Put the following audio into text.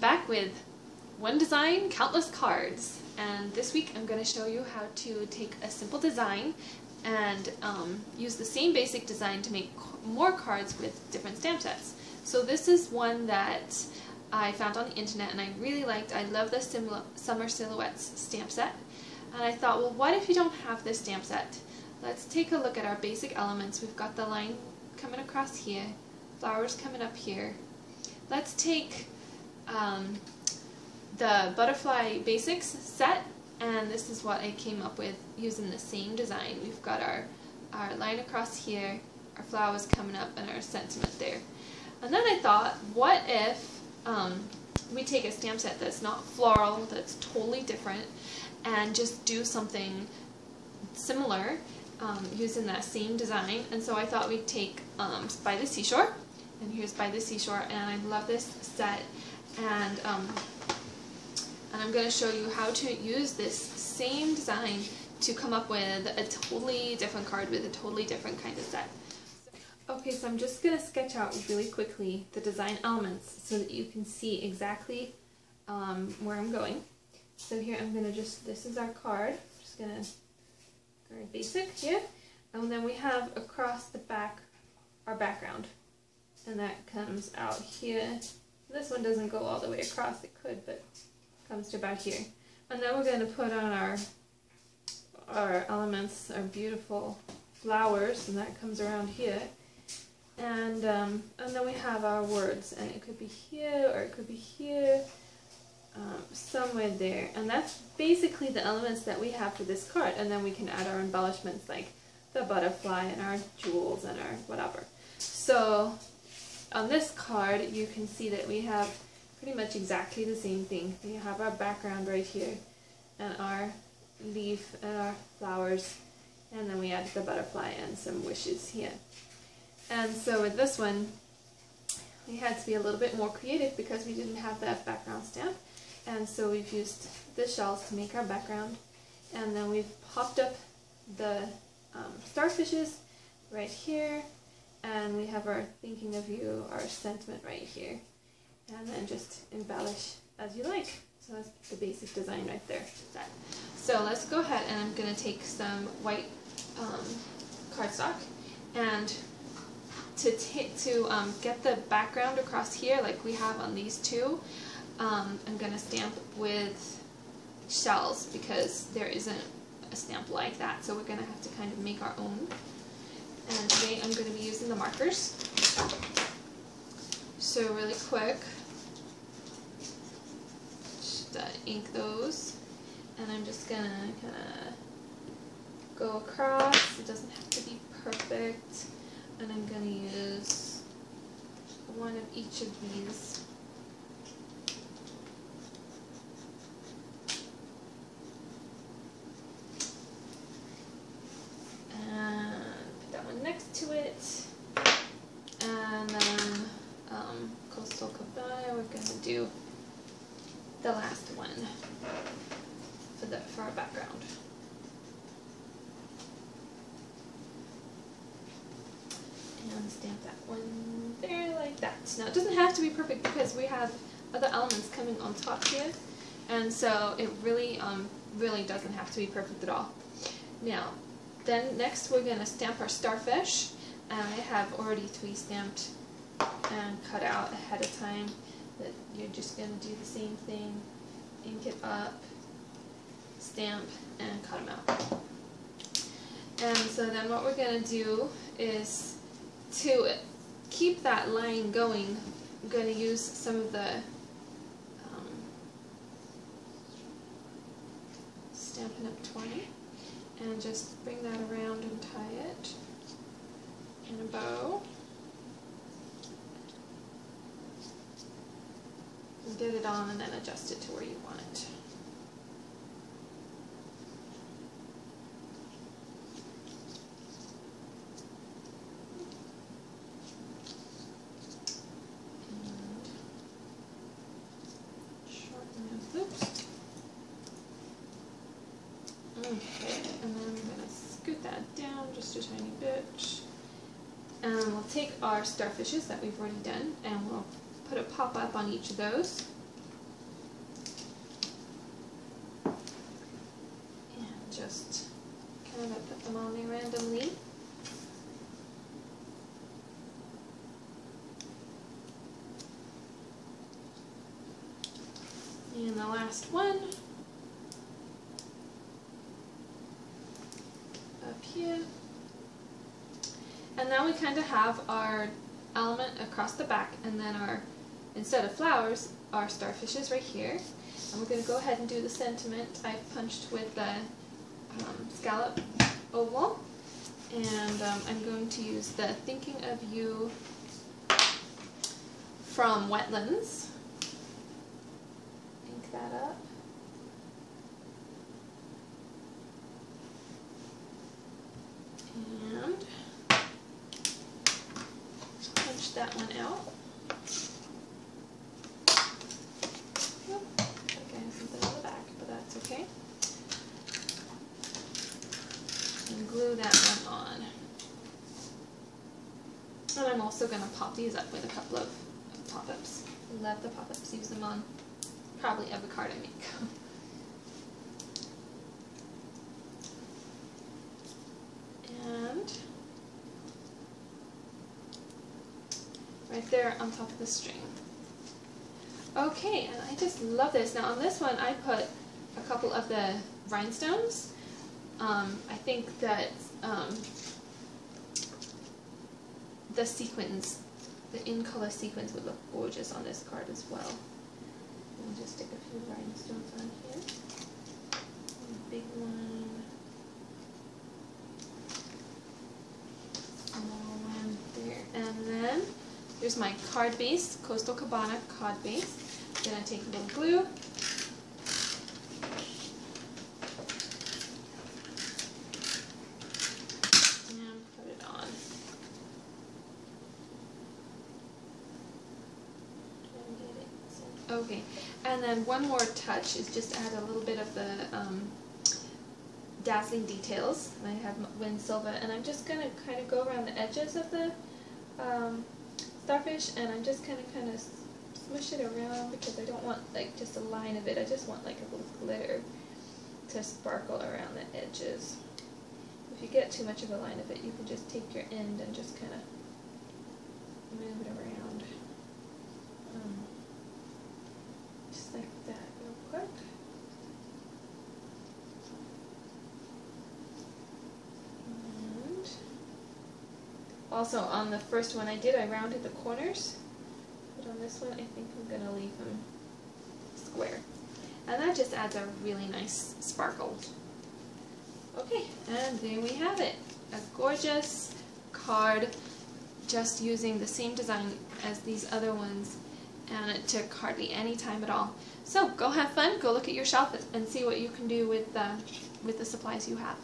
back with one design, countless cards, and this week I'm going to show you how to take a simple design and use the same basic design to make more cards with different stamp sets. So this is one that I found on the internet and I really liked. I love the Summer Silhouettes stamp set, and I thought, well, what if you don't have this stamp set? Let's take a look at our basic elements. We've got the line coming across here, flowers coming up here. Let's take the Butterfly Basics set, and this is what I came up with using the same design. We've got our line across here, our flowers coming up, and our sentiment there. And then I thought, what if we take a stamp set that's not floral, that's totally different, and just do something similar using that same design. And so I thought we'd take By the Seashore, and here's By the Seashore, and I love this set, and I'm going to show you how to use this same design to come up with a totally different card with a totally different kind of set. Okay, so I'm just going to sketch out really quickly the design elements so that you can see exactly where I'm going. So here I'm going to this is our card, I'm just going to go basic here, and then we have across the back our background, and that comes out here. This one doesn't go all the way across, it could, but comes to about here. And then we're going to put on our elements, our beautiful flowers, and that comes around here. And then we have our words, and it could be here, or it could be here, somewhere there. And that's basically the elements that we have for this card. And then we can add our embellishments like the butterfly and our jewels and our whatever. So on this card you can see that we have pretty much exactly the same thing. We have our background right here, and our leaf and our flowers, and then we add the butterfly and some wishes here. And so with this one, we had to be a little bit more creative because we didn't have that background stamp. And so we've used the shells to make our background. And then we've popped up the starfishes right here. And we have our thinking of you, our sentiment right here. And then just embellish as you like. So that's the basic design right there. So let's go ahead, and I'm going to take some white cardstock, and to get the background across here like we have on these two, I'm going to stamp with shells because there isn't a stamp like that, so we're going to have to kind of make our own. And today I'm going to be using the markers. So really quick, just ink those, and I'm just going to kind of go across. It doesn't have to be perfect. And I'm going to use one of each of these. And put that one next to it. And then Coastal Cabana, we're going to do the last one for our background. And stamp that one there like that. Now it doesn't have to be perfect because we have other elements coming on top here, and so it really really doesn't have to be perfect at all. Now then next we're going to stamp our starfish, and I have already 3 stamped and cut out ahead of time. That you're just going to do the same thing, ink it up, stamp, and cut them out. And so then what we're going to do is, to keep that line going, I'm going to use some of the Stampin' Up 20, and just bring that around and tie it in a bow. And get it on, and then adjust it to where you want it. Oops. Okay, and then I'm going to scoot that down just a tiny bit. And we'll take our starfishes that we've already done, and we'll put a pop-up on each of those. just kind of put them on there randomly. And the last one up here. And now we kind of have our element across the back, and then our, instead of flowers, our starfishes right here. And we're going to go ahead and do the sentiment I've punched with the scallop oval. And I'm going to use the Thinking of You from Wetlands. Ink that up. And punch that one out. Okay, and glue that one on. And I'm also going to pop these up with a couple of pop-ups. I love the pop-ups, use them on probably every card I make. And right there on top of the string. Okay, and I just love this. Now on this one I put a couple of the rhinestones. I think that the sequins, the in-color sequins would look gorgeous on this card as well. I'll just stick a few rhinestones on here. A big one. Small one there. And then here's my card base, Coastal Cabana card base. Then I take a little glue. And put it on. Okay, and then one more touch is just add a little bit of the dazzling details. And I have Wind Silver, and I'm just going to kind of go around the edges of the starfish, and I'm just kind of smush it around because I don't want like just a line of it. I just want like a little glitter to sparkle around the edges. If you get too much of a line of it, you can just take your end and just kind of move it around. Just like that real quick. And also on the first one I rounded the corners. But on this one, I think I'm going to leave them square. And that just adds a really nice sparkle. Okay, and there we have it. A gorgeous card, just using the same design as these other ones, and it took hardly any time at all. So go have fun, go look at your shelf and see what you can do with the supplies you have.